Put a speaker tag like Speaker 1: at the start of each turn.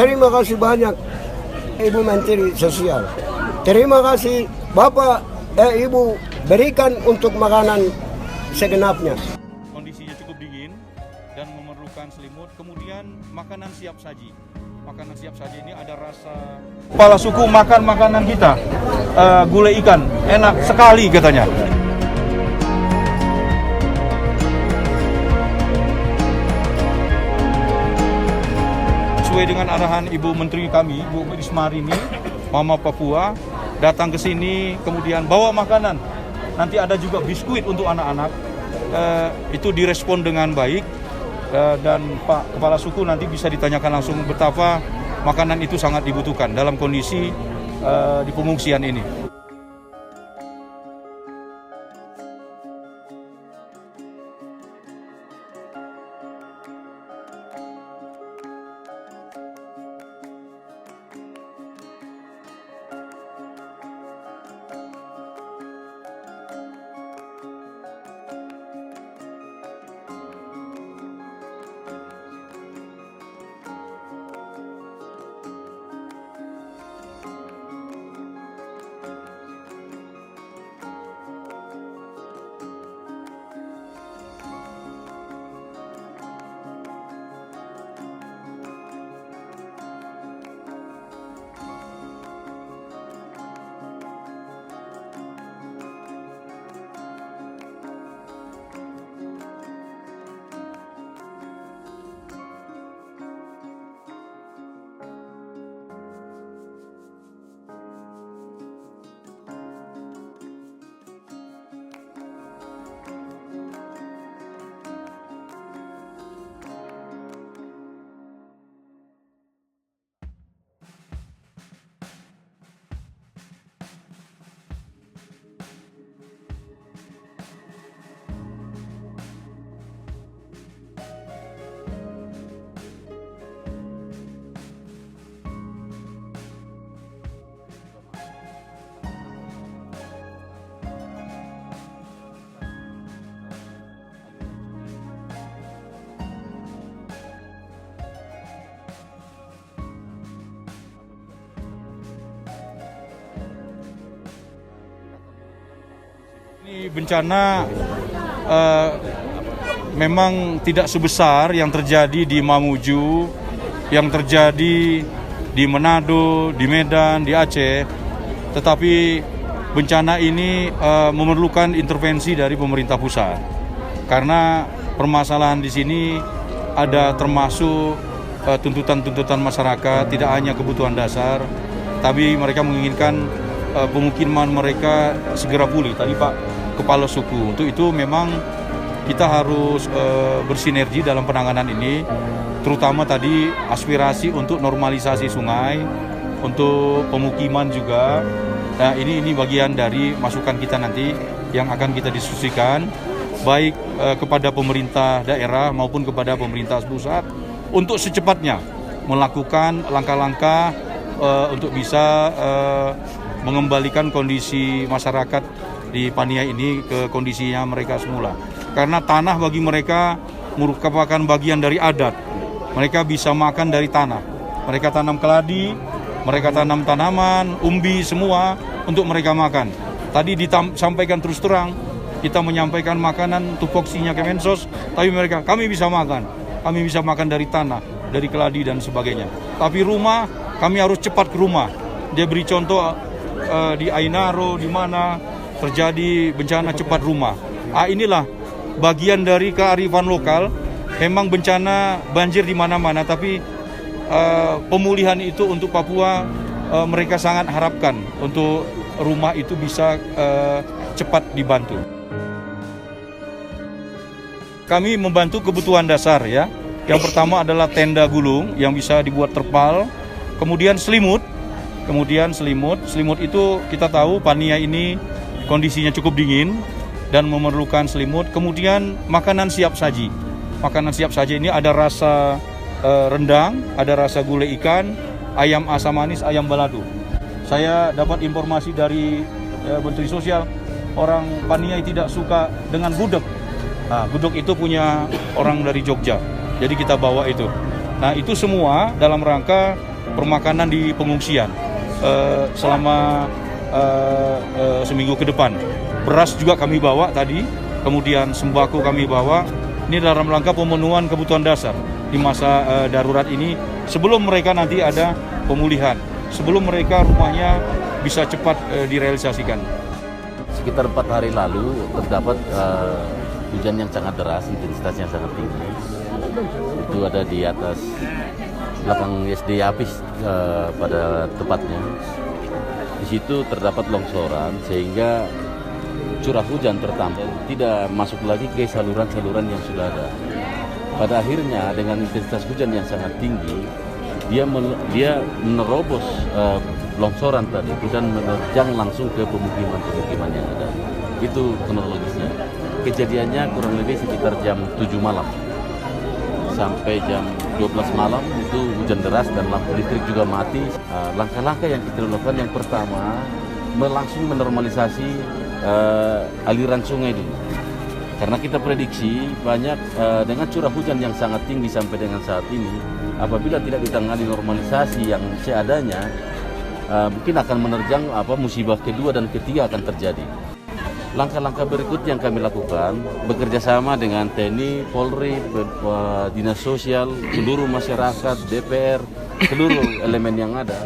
Speaker 1: Terima kasih banyak Ibu Menteri Sosial. Terima kasih Bapak Ibu berikan untuk makanan segenapnya.
Speaker 2: Kondisinya cukup dingin dan memerlukan selimut. Kemudian makanan siap saji. Makanan siap saji ini ada rasa kepala suku makan makanan kita, gulai ikan, enak sekali katanya. Sesuai dengan arahan Ibu Menteri kami, Bu Risma hari ini, Mama Papua, datang ke sini, kemudian bawa makanan. Nanti ada juga biskuit untuk anak-anak. Itu direspon dengan baik, dan Pak Kepala Suku nanti bisa ditanyakan langsung betapa makanan itu sangat dibutuhkan dalam kondisi di pengungsian ini. Ini bencana memang tidak sebesar yang terjadi di Mamuju, yang terjadi di Manado, di Medan, di Aceh. Tetapi bencana ini memerlukan intervensi dari pemerintah pusat. Karena permasalahan di sini ada termasuk tuntutan-tuntutan masyarakat, tidak hanya kebutuhan dasar, tapi mereka menginginkan pemukiman mereka segera pulih. Tadi Pak Kepala Suku, untuk itu memang kita harus bersinergi dalam penanganan ini, terutama tadi aspirasi untuk normalisasi sungai, untuk pemukiman juga. Nah, ini bagian dari masukan kita nanti yang akan kita diskusikan, baik kepada pemerintah daerah maupun kepada pemerintah pusat, untuk secepatnya melakukan langkah-langkah untuk bisa mengembalikan kondisi masyarakat di Paniai ini ke kondisinya mereka semula. Karena tanah bagi mereka merupakan bagian dari adat. Mereka bisa makan dari tanah. Mereka tanam keladi, mereka tanam tanaman, umbi semua untuk mereka makan. Tadi disampaikan terus terang, kita menyampaikan makanan tupoksinya Kemensos, tapi kami bisa makan. Kami bisa makan dari tanah, dari keladi dan sebagainya. Tapi rumah, kami harus cepat ke rumah. Dia beri contoh di Ainaro, di mana terjadi bencana cepat rumah. Inilah bagian dari kearifan lokal. Memang bencana banjir di mana-mana, tapi pemulihan itu untuk Papua mereka sangat harapkan untuk rumah itu bisa cepat dibantu. Kami membantu kebutuhan dasar ya. Yang pertama adalah tenda gulung yang bisa dibuat terpal, kemudian selimut. Selimut itu kita tahu Paniai ini kondisinya cukup dingin dan memerlukan selimut. Kemudian makanan siap saji. Makanan siap saji ini ada rasa rendang, ada rasa gulai ikan, ayam asam manis, ayam balado. Saya dapat informasi dari Menteri Sosial, orang Paniai tidak suka dengan gudeg. Nah, gudeg itu punya orang dari Jogja, jadi kita bawa itu. Nah, itu semua dalam rangka permakanan di pengungsian selama seminggu ke depan. Beras juga kami bawa tadi, kemudian sembako kami bawa. Ini dalam rangka pemenuhan kebutuhan dasar di masa darurat ini, sebelum mereka nanti ada pemulihan, sebelum mereka rumahnya bisa cepat direalisasikan.
Speaker 3: Sekitar 4 hari lalu terdapat hujan yang sangat deras, intensitasnya sangat tinggi. Itu ada di atas belakang SD Apis pada tepatnya. Di situ terdapat longsoran sehingga curah hujan bertambah, tidak masuk lagi ke saluran-saluran yang sudah ada. Pada akhirnya dengan intensitas hujan yang sangat tinggi, dia menerobos longsoran tadi dan menerjang langsung ke pemukiman-pemukiman yang ada. Itu kronologisnya. Kejadiannya kurang lebih sekitar jam 7 malam sampai jam 12 malam itu hujan deras dan lampu listrik juga mati. Langkah-langkah yang kita lakukan yang pertama langsung menormalisasi aliran sungai dulu. Karena kita prediksi banyak dengan curah hujan yang sangat tinggi sampai dengan saat ini, apabila tidak ditangani normalisasi yang seadanya, mungkin akan menerjang musibah kedua dan ketiga akan terjadi. Langkah-langkah berikut yang kami lakukan bekerja sama dengan TNI, Polri, Dinas Sosial, seluruh masyarakat, DPR, seluruh elemen yang ada.